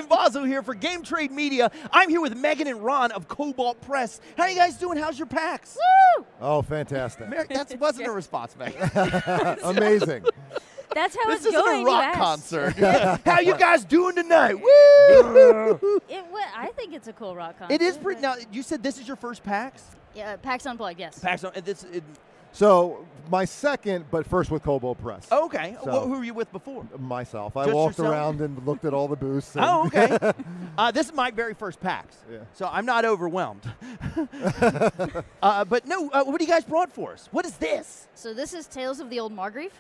Justin Vaso here for Game Trade Media. I'm here with Meagan and Ron of Kobold Press. How are you guys doing? How's your PAX? Woo! Oh, fantastic. That wasn't a response, Meagan. Amazing. That's how This it's going. isn't a rock you concert. How you guys doing tonight? Woo! I think it's a cool rock concert. It is pretty. Now, you said this is your first PAX? Yeah, PAX Unplugged, yes. PAX. So, my second, but first with Kobold Press. Okay. So, Who were you with before? Myself. I Just walked yourself? around and looked at all the booths. And Oh, okay. This is my very first PAX, so I'm not overwhelmed. But no, what do you guys brought for us? What is this? So this is Tales of the Old Margreve.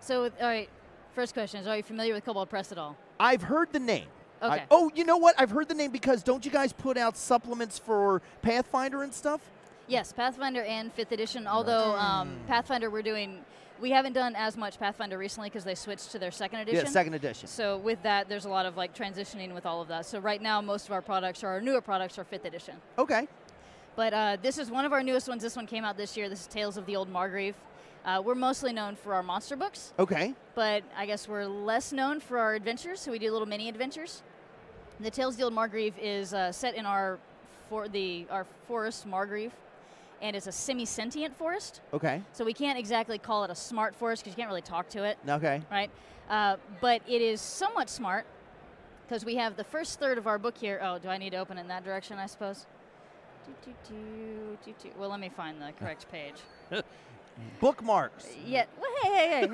So, all right, first question is, are you familiar with Kobold Press at all? I've heard the name. Okay. Oh, you know what? I've heard the name because don't you guys put out supplements for Pathfinder and stuff? Yes, Pathfinder and 5th edition, although Pathfinder we haven't done as much Pathfinder recently because they switched to their 2nd edition. Yeah, 2nd edition. So with that, there's a lot of like transitioning with all of that. So right now, most of our products, our newer products, are 5th edition. Okay. But this is one of our newest ones. This one came out this year. This is Tales of the Old Margreve. We're mostly known for our monster books. Okay. But I guess we're less known for our adventures, so we do little mini adventures. The Tales of the Old Margreve is set in our forest, Margreve, and it's a semi-sentient forest. Okay. So we can't exactly call it a smart forest because you can't really talk to it. Okay. Right? But it is somewhat smart because we have the first third of our book here. Oh, do I need to open it in that direction, I suppose? Well, let me find the correct page. Bookmarks. Yeah. Well, hey.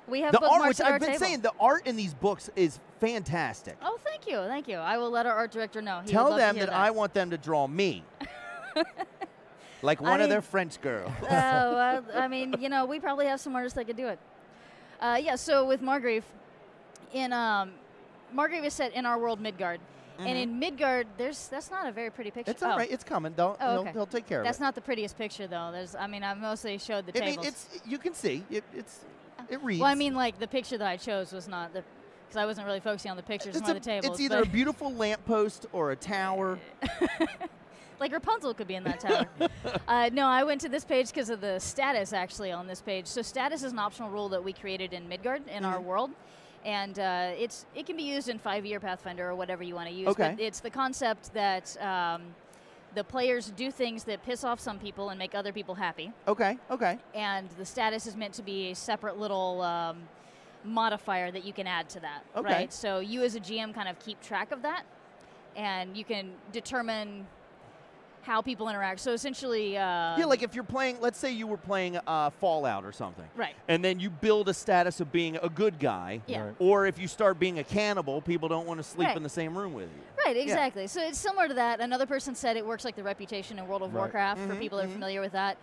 We have The art, bookmarks which at our I've been table. saying, the art in these books is fantastic. Oh, thank you. I will let our art director know. He Tell would love them to hear that I want them to draw me. Like one of their French girls. Well, I mean, you know, we probably have some artists that could do it. Yeah, so with Margreve, Margreve is set in our world Midgard. And in Midgard, that's not a very pretty picture. It's all right. It's coming. Okay. They'll take care of it. That's not the prettiest picture, though. I've mostly showed the tables. You can see. It reads. Well, I mean, like, the picture that I chose was not the, because I wasn't really focusing on the pictures, more the tables. It's either a beautiful lamppost or a tower. Like Rapunzel could be in that tower. No, I went to this page because of the status, actually, on this page. So status is an optional rule that we created in Midgard, in our world. And it can be used in 5e Pathfinder or whatever you want to use. Okay. But it's the concept that the players do things that piss off some people and make other people happy. Okay. And the status is meant to be a separate little modifier that you can add to that. Okay. Right? So you as a GM kind of keep track of that, and you can determine how people interact. So essentially... yeah, like if you're playing, let's say you were playing Fallout or something. Right. And then you build a status of being a good guy. Yeah. Right. Or if you start being a cannibal, people don't want to sleep in the same room with you. Right, exactly. Yeah. So it's similar to that. Another person said it works like the reputation in World of Warcraft, for people that are familiar with that.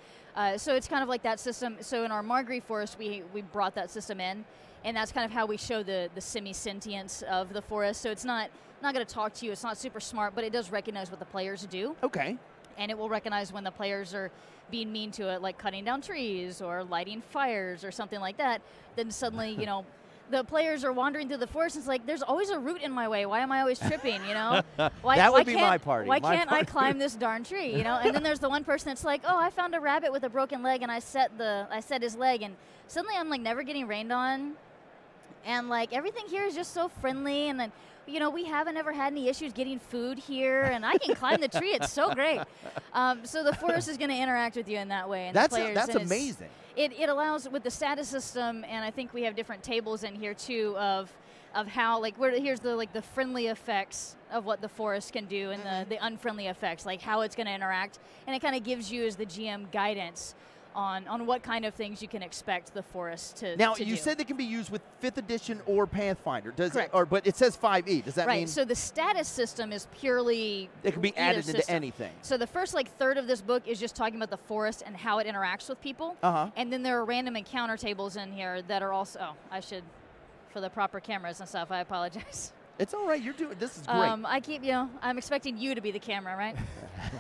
So it's kind of like that system. So in our Margreve Forest, we brought that system in, and that's kind of how we show the semi-sentience of the forest. So it's not going to talk to you. It's not super smart, but it does recognize what the players do. Okay. And it will recognize when the players are being mean to it, like cutting down trees or lighting fires or something like that. Then suddenly, you know, the players are wandering through the forest. And it's like, there's always a root in my way. Why am I always tripping, you know? That would be my party. Why can't I climb this darn tree, you know? And then there's the one person that's like, oh, I found a rabbit with a broken leg, and I set his leg. And suddenly I'm, like, never getting rained on. And, like, everything here is just so friendly. And then, you know, we haven't ever had any issues getting food here, and I can climb the tree. It's so great. So the forest is going to interact with you in that way. And That's the players, amazing. It allows, with the status system, and I think we have different tables in here too of how, like, here's the friendly effects of what the forest can do, and the unfriendly effects, like how it's going to interact, and it kind of gives you as the GM guidance on what kind of things you can expect the forest to Now, to you do. said they can be used with 5th edition or Pathfinder. Correct. But it says 5e. Does that mean? Right, so the status system is purely it can be either added into system. anything. So the first third of this book is just talking about the forest and how it interacts with people. And then there are random encounter tables in here that are also, I should, for the proper cameras and stuff, I apologize. It's all right. You're doing this is great. I keep, I'm expecting you to be the camera, right?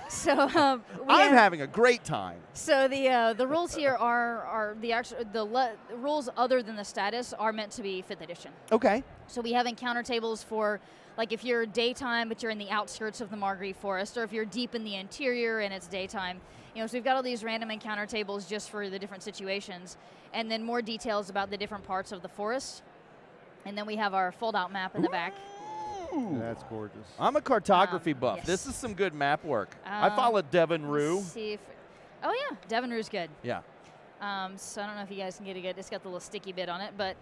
So I'm having a great time. So the rules here are the rules other than the status are meant to be 5th edition. Okay. So we have encounter tables for, like, if you're daytime but you're in the outskirts of the Margreve Forest, or if you're deep in the interior and it's daytime. So we've got all these random encounter tables just for the different situations, and then more details about the different parts of the forest. And then we have our fold-out map in the back. Ooh. That's gorgeous. I'm a cartography buff. Yes. This is some good map work. I follow Devin Rue. Let's see if, oh yeah, Devin Rue's good. Yeah. So I don't know if you guys can get a good. It's got the little sticky bit on it, but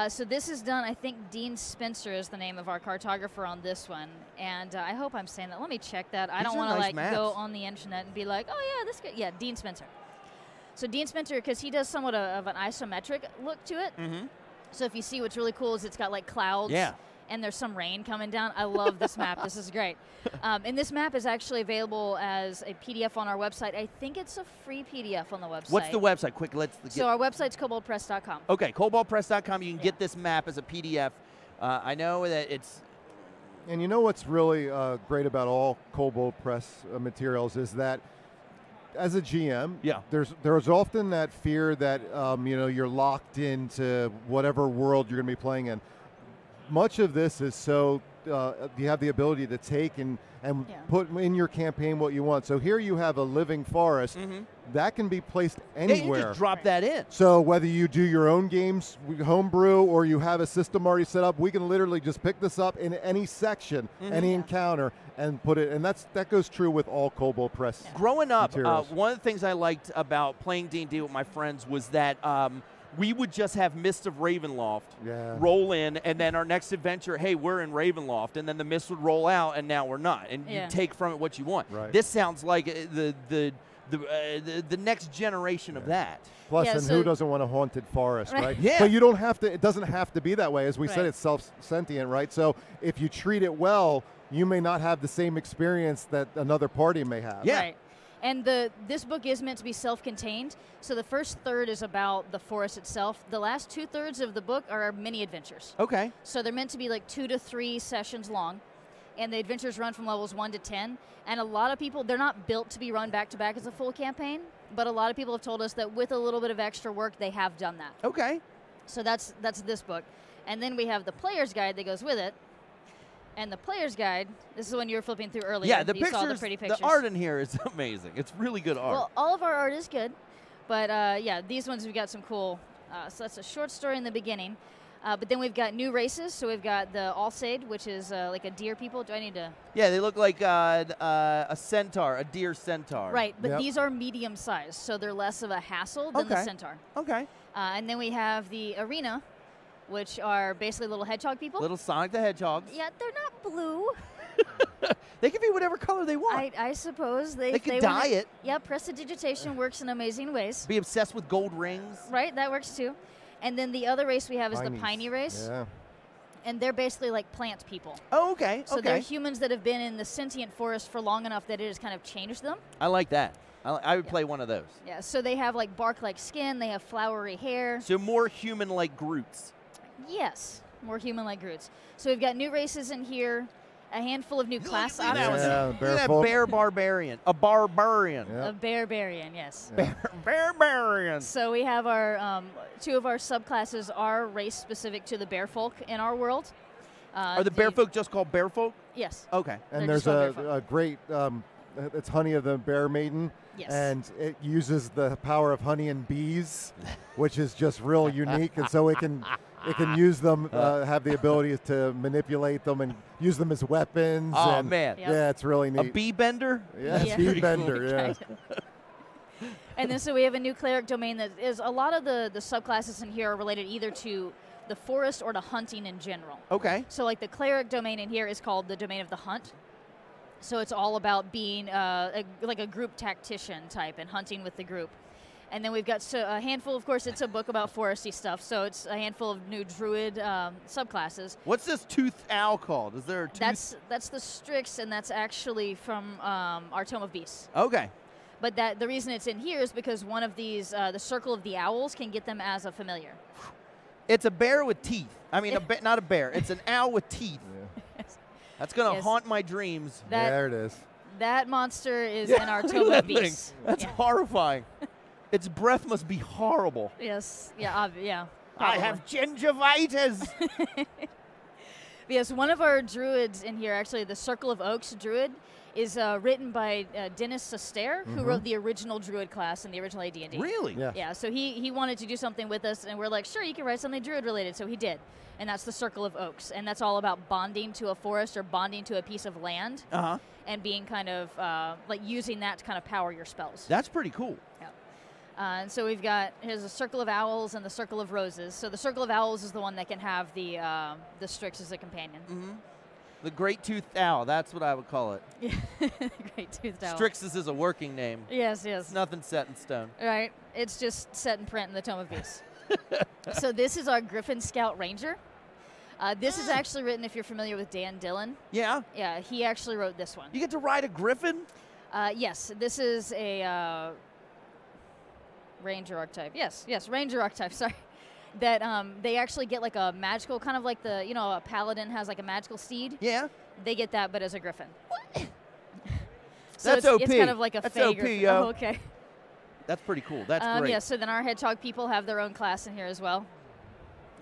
so this is done. I think Dean Spencer is the name of our cartographer on this one, and I hope I'm saying that. Let me check that. I don't want to nice maps. go on the internet and be like, oh yeah, this guy. Yeah, Dean Spencer. So Dean Spencer, because he does somewhat of an isometric look to it. Mm-hmm. So if you see, what's really cool is it's got like clouds. Yeah. And there's some rain coming down. I love this map. This is great. And this map is actually available as a PDF on our website. I think it's a free PDF on the website. What's the website? Quick, let's get. So our website's koboldpress.com. Okay, koboldpress.com. You can get this map as a PDF. I know that it's. And you know what's really great about all Kobold Press materials is that as a GM, Yeah. there's often that fear that you're locked into whatever world you're going to be playing in. Much of this is so you have the ability to take and put in your campaign what you want. So here you have a living forest that can be placed anywhere. Yeah, you just drop that in. So whether you do your own games, homebrew, or you have a system already set up, we can literally just pick this up in any section, any encounter, and put it. And that goes true with all Kobold Press. Growing up, materials. one of the things I liked about playing D&D with my friends was that we would just have Mist of Ravenloft roll in, and then our next adventure, hey, we're in Ravenloft, and then the mist would roll out, and now we're not, and you take from it what you want. Right. This sounds like the next generation of that. Plus, Yeah, and so- who doesn't want a haunted forest, right? Yeah. So you don't have to. It doesn't have to be that way. As we said, Right. it's self-sentient, right? So if you treat it well, you may not have the same experience that another party may have. Yeah. Right. And this book is meant to be self-contained. So the first third is about the forest itself. The last 2/3 of the book are mini adventures. Okay. So they're meant to be like 2 to 3 sessions long. And the adventures run from levels 1 to 10. And a lot of people, they're not built to be run back to back as a full campaign. But a lot of people have told us that with a little bit of extra work, they have done that. Okay. So that's this book. And then we have the player's guide that goes with it. And the player's guide, this is the one you were flipping through earlier. Yeah, the you pictures, saw the pretty pictures. the art in here is amazing. It's really good art. Well, all of our art is good. But yeah, these ones we've got some cool. So that's a short story in the beginning. But then we've got new races. So we've got the Alsaid, which is like a deer people. Do I need to? Yeah, they look like a centaur, a deer centaur. Right, but Yep. these are medium sized, so they're less of a hassle than the Okay. centaur. Okay. And then we have the arena, which are basically little hedgehog people. Little Sonic the Hedgehogs. Yeah, they're not blue. They can be whatever color they want. I suppose they They could dye it. Yeah, prestidigitation works in amazing ways. Be obsessed with gold rings. Right, that works too. And then the other race we have is the Pineys. Piney Race, Yeah. and they're basically like plant people. Oh, okay. So they're okay. humans that have been in the sentient forest for long enough that it has kind of changed them. I like that. I would play one of those. Yeah, so they have like bark-like skin, they have flowery hair. So more human-like Groots. Yes, more human-like Groots. So we've got new races in here, a handful of new class Look at that options. one. Yeah, Look bear at that folk. bear barbarian. A barbarian. Yeah. A barbarian, yes. Yeah. Barbarian. So we have our two of our subclasses are race specific to the bear folk in our world. Are the bear folk just called bear folk? Yes. Okay. And They're there's just called bear folk. a great, it's Honey of the Bear Maiden. Yes. And it uses the power of honey and bees, which is just real unique. And so it can use them, have the ability to manipulate them and use them as weapons. Oh, and man. Yep. Yeah, it's really A neat. bee bender? Yeah, Yeah. bee Pretty bender, yeah. Kind of. And then so we have a new cleric domain that is a lot of the subclasses in here are related either to the forest or to hunting in general. Okay. So like the cleric domain in here is called the domain of the hunt. So it's all about being like a group tactician type and hunting with the group. And then we've got a handful, of course, it's a book about foresty stuff, so it's a handful of new druid subclasses. What's this toothed owl called? Is there a tooth? That's the Strix, and that's actually from our Tome of Beasts. Okay. But the reason it's in here is because one of these, the Circle of the Owls, can get them as a familiar. It's a bear with teeth. I mean, not a bear. It's an owl with teeth. That's going to Yes. haunt my dreams. That, There it is. That monster is Yeah, in our look Tome at of that thing. Beasts. That's Yeah. horrifying. Its breath must be horrible. Yes, yeah, yeah. I have gingivitis. Yes, one of our druids in here, actually, the Circle of Oaks druid, is written by Dennis Sestaire, who wrote the original Druid class in the original AD&D. Really? Yeah. Yeah, so he wanted to do something with us, and we're like, sure, you can write something Druid related, so he did. And that's the Circle of Oaks, and that's all about bonding to a forest or bonding to a piece of land, and being kind of, like using that to kind of power your spells. That's pretty cool. Yeah. And so we've got, here's a Circle of Owls and the Circle of Roses. So the Circle of Owls is the one that can have the Strix as a companion. The Great-Toothed Owl, that's what I would call it. Yeah, Great-Toothed Owl. Strixus is a working name. Yes, yes. Nothing set in stone. Right. It's just set in print in the Tome of Beasts. So this is our Griffon Scout Ranger. This is actually written, if you're familiar with Dan Dillon. Yeah? Yeah, he actually wrote this one. You get to ride a griffin? Yes, this is a Ranger archetype. Yes, Ranger archetype, sorry. That they actually get like a magical, kind of like the, you know, a paladin has like a magical steed. Yeah. They get that, but as a griffin. So That's OP. It's kind of like a That's fey OP, griffin. yo. Oh, okay. That's pretty cool. That's great. Yeah, so then our hedgehog people have their own class in here as well.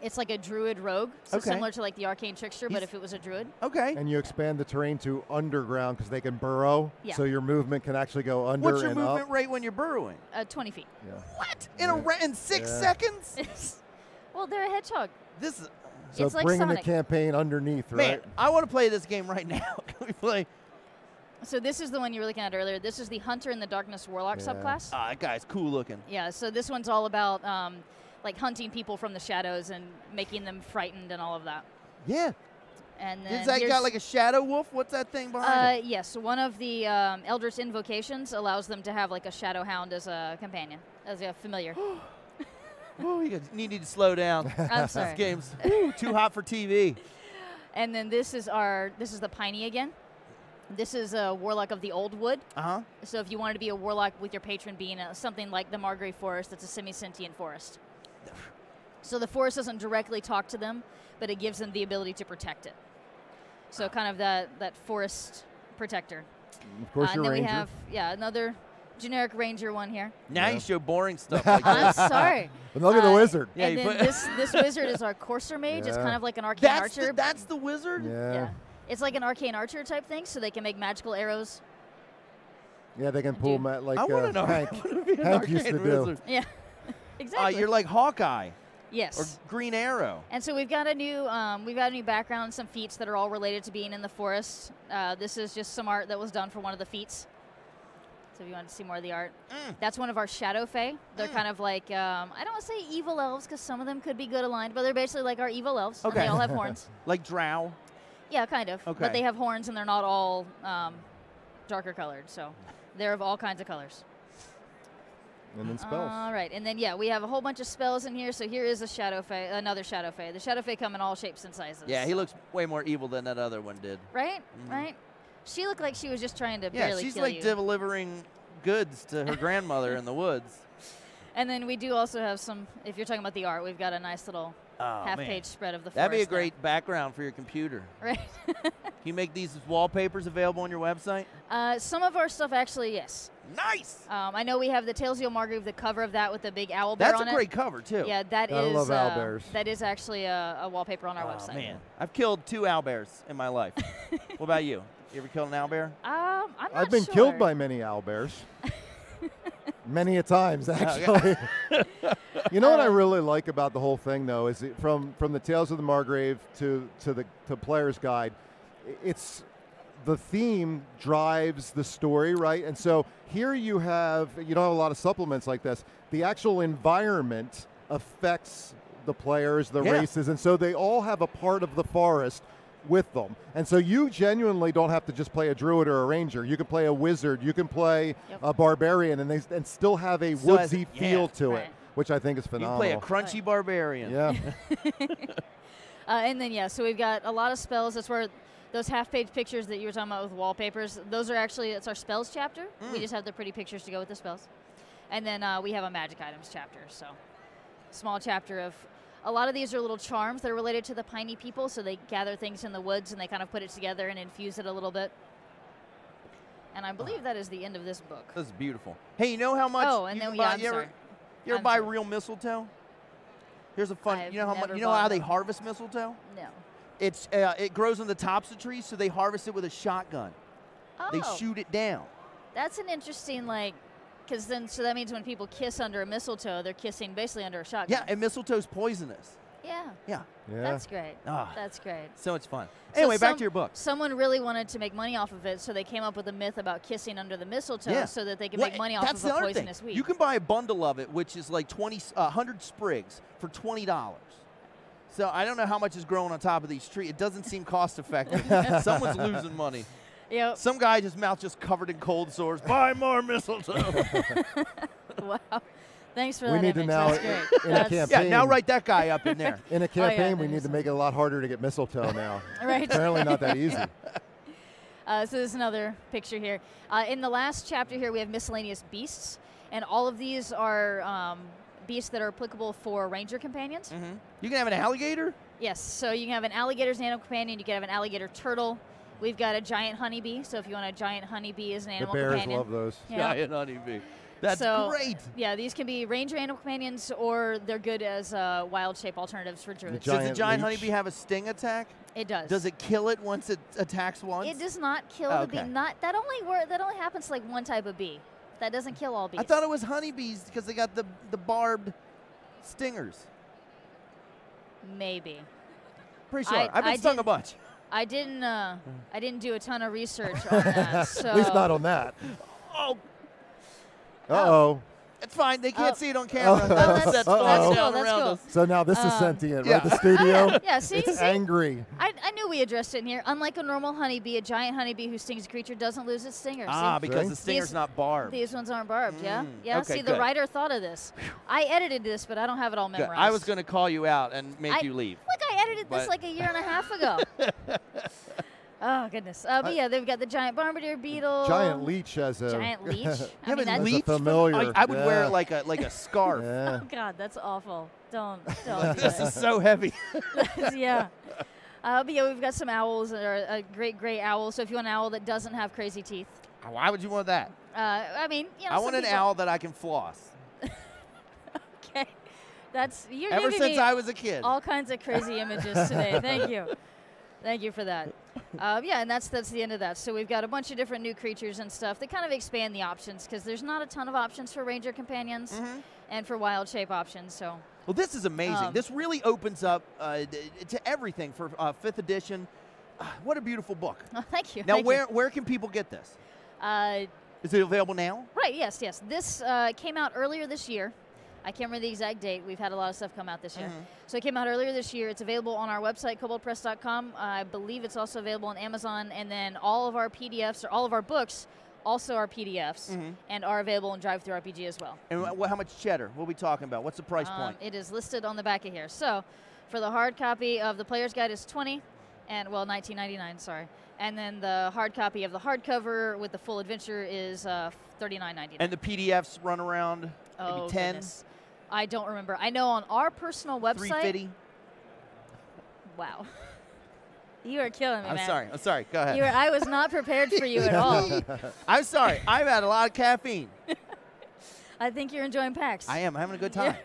It's like a druid rogue, so similar to like the arcane trickster, but if it was a druid. Okay. And you expand the terrain to underground because they can burrow, so your movement can actually go under and up. What's your movement rate when you're burrowing? 20 feet. Yeah. What? In 6 seconds? Well, they're a hedgehog. This is so it's like bringing Sonic. the campaign underneath, right? Man, I want to play this game right now. Can we play? So this is the one you were looking at earlier. This is the Hunter in the Darkness Warlock subclass. Ah, that guy's cool looking. Yeah, so this one's all about like hunting people from the shadows and making them frightened and all of that. Yeah. And then Is that got like a shadow wolf? What's that thing behind it? Yes, one of the Eldritch invocations allows them to have like a shadow hound as a companion, as a familiar. Oh, you need to slow down. I'm sorry. This game's too hot for TV. And then this is the Piney again. This is a Warlock of the Old Wood. So if you wanted to be a Warlock with your patron being something like the Margreve Forest, that's a semi-sentient forest. So the forest doesn't directly talk to them, but it gives them the ability to protect it. So kind of that forest protector. Of course, and you're then ranger. we have another generic ranger one here. Now you show boring stuff like I'm this. sorry. But look at the wizard. Yeah, and then this wizard is our Courser Mage. It's kind of like an arcane archer. That's the wizard? Yeah. It's like an arcane archer type thing, so they can make magical arrows. Yeah, they can pull like I want to know. Hank, I wanna be an Hank used to arcane do. wizard. Yeah, exactly. You're like Hawkeye. Yes. Or Green Arrow. And so we've got a new background, some feats that are all related to being in the forest. This is just some art that was done for one of the feats. So if you want to see more of the art, that's one of our Shadow Fae. They're kind of like I don't want to say evil elves because some of them could be good aligned, but they're basically like our evil elves. Okay. And they all have horns. Like Drow. Yeah, kind of. Okay. But they have horns and they're not all darker colored. So they're of all kinds of colors. And then spells. All right, and then we have a whole bunch of spells in here. So here is a Shadow Fae, another Shadow Fae. The Shadow Fae come in all shapes and sizes. Yeah, he looks way more evil than that other one did. Right, right. She looked like she was just trying to barely she's kill like you. delivering goods to her grandmother in the woods. And then we do also have some. If you're talking about the art, we've got a nice little half-page spread of the forest. That'd be a great background for your computer. Right. Can you make these as wallpapers available on your website? Some of our stuff actually, yes. Nice. I know we have the Tales of Old Margreve, the cover of that with the big owl bear on it. That's a great cover too. Yeah, I love owlbears. That is actually a wallpaper on our website. Man, I've killed 2 owlbears in my life. What about you? You ever killed an owlbear? I'm not I've been sure. killed by many owlbears. Many a times, actually. You know what I really like about the whole thing, though, is from the Tales of the Margrave to Player's Guide, it's the theme drives the story, right? And so here you don't have a lot of supplements like this. The actual environment affects the players, the races, and so they all have a part of the forest with them. And so you genuinely don't have to just play a druid or a ranger. You can play a wizard, you can play a barbarian, and still have a woodsy feel to it, which I think is phenomenal. You can play a crunchy barbarian. Yeah. And then, so we've got a lot of spells. That's where those half-page pictures that you were talking about with wallpapers, those are actually, it's our spells chapter. We just have the pretty pictures to go with the spells. And then we have a magic items chapter, so small chapter of, a lot of these are little charms that are related to the Piney people, so they gather things in the woods and they kind of put it together and infuse it a little bit. And I believe that is the end of this book. This is beautiful. Hey, you know how much? Oh, and then you ever buy real mistletoe? Here's a fun. You know how they harvest mistletoe? No. It grows on the tops of trees, so they harvest it with a shotgun. They shoot it down. That's an interesting, like, because then, so that means when people kiss under a mistletoe, they're kissing basically under a shotgun. Yeah, and mistletoe's poisonous. Yeah. Yeah. That's great. That's great. So much fun. Anyway, back to your book. Someone really wanted to make money off of it, so they came up with a myth about kissing under the mistletoe so that they could make money off of a poisonous weed. You can buy a bundle of it, which is like 100 sprigs for $20. So I don't know how much is growing on top of these trees. It doesn't seem cost effective. Someone's losing money. Yep. Some guy, his mouth just covered in cold sores. Buy more mistletoe. Wow. Thanks for we that need image. to now, That's great. in a campaign. Yeah, now write that guy up in there. In a campaign, we need to make it a lot harder to get mistletoe now. Right. Apparently not that easy. So there's another picture here. In the last chapter here, we have Miscellaneous Beasts, and all of these are beasts that are applicable for ranger companions. Mm-hmm. You can have an alligator? Yes, so you can have an alligator as an animal companion, you can have an alligator turtle. We've got a giant honeybee, so if you want a giant honeybee as an animal companion. The bears love those. Yeah. Giant honeybee. That's great. Yeah, these can be ranger animal companions, or they're good as wild shape alternatives for druids. Does the giant honeybee have a sting attack? It does. Does it kill it once it attacks once? It does not kill the bee. That only happens to like one type of bee. That doesn't kill all bees. I thought it was honeybees because they got the barbed stingers. Maybe. Pretty sure. I've been stung a bunch. I didn't do a ton of research on that. So. At least not on that. Oh. Uh-oh. It's fine. They can't see it on camera. That's cool. So now this is sentient, right? The studio? Yeah, see? It's angry. I knew we addressed it in here. Unlike a normal honeybee, a giant honeybee who stings a creature doesn't lose its stinger. Because the stinger's not barbed. These ones aren't barbed, yeah? Yeah, okay, see, the writer thought of this. I edited this, but I don't have it all memorized. I was going to call you out and make you leave. Look, I edited this like a year and a half ago. Oh, goodness. But yeah, they've got the giant bombardier beetle. Giant leach as a... Giant leech? I mean, that's a familiar. I would wear like a scarf. Yeah. Oh, God, that's awful. Don't do This that. is so heavy. Yeah. But yeah, we've got some owls, or a great gray owl. So if you want an owl that doesn't have crazy teeth. Why would you want that? I mean, you know, I want an owl that I can floss. Okay. You're Ever giving since me I was a kid. all kinds of crazy images today. Thank you. Thank you for that. Yeah, and that's the end of that. So we've got a bunch of different new creatures and stuff that kind of expand the options, because there's not a ton of options for ranger companions and for wild shape options. So. Well, this is amazing. This really opens up to everything for 5th edition. What a beautiful book. Oh, thank you. Now, where can people get this? Is it available now? Right, yes. This came out earlier this year. I can't remember the exact date. We've had a lot of stuff come out this year. So it came out earlier this year. It's available on our website, koboldpress.com. I believe it's also available on Amazon. And then all of our PDFs, or all of our books, also are PDFs and are available in Drive-Thru RPG as well. And how much cheddar? What are we talking about? What's the price point? It is listed on the back of here. So for the hard copy of the Player's Guide is $20, and well, $19.99, sorry. And then the hard copy of the hardcover with the full adventure is $39.99. And the PDFs run around maybe 10? Goodness. I don't remember. I know on our personal website. $3.50. Wow. You are killing me, man. I'm sorry. Go ahead. I was not prepared for you at all. I'm sorry. I've had a lot of caffeine. I think you're enjoying PAX. I am. I'm having a good time.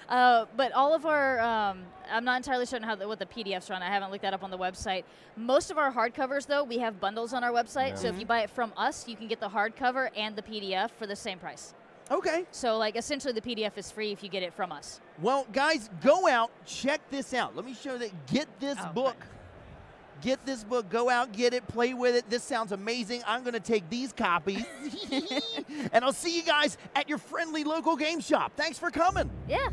But all of our, I'm not entirely certain what the PDFs run. I haven't looked that up on the website. Most of our hardcovers, though, we have bundles on our website. Yeah. So if you buy it from us, you can get the hardcover and the PDF for the same price. Okay. So, like, essentially the PDF is free if you get it from us. Well, guys, go out, check this out. Let me show that. Get this book. Get this book. Go out, get it, play with it. This sounds amazing. I'm going to take these copies. And I'll see you guys at your friendly local game shop. Thanks for coming. Yeah.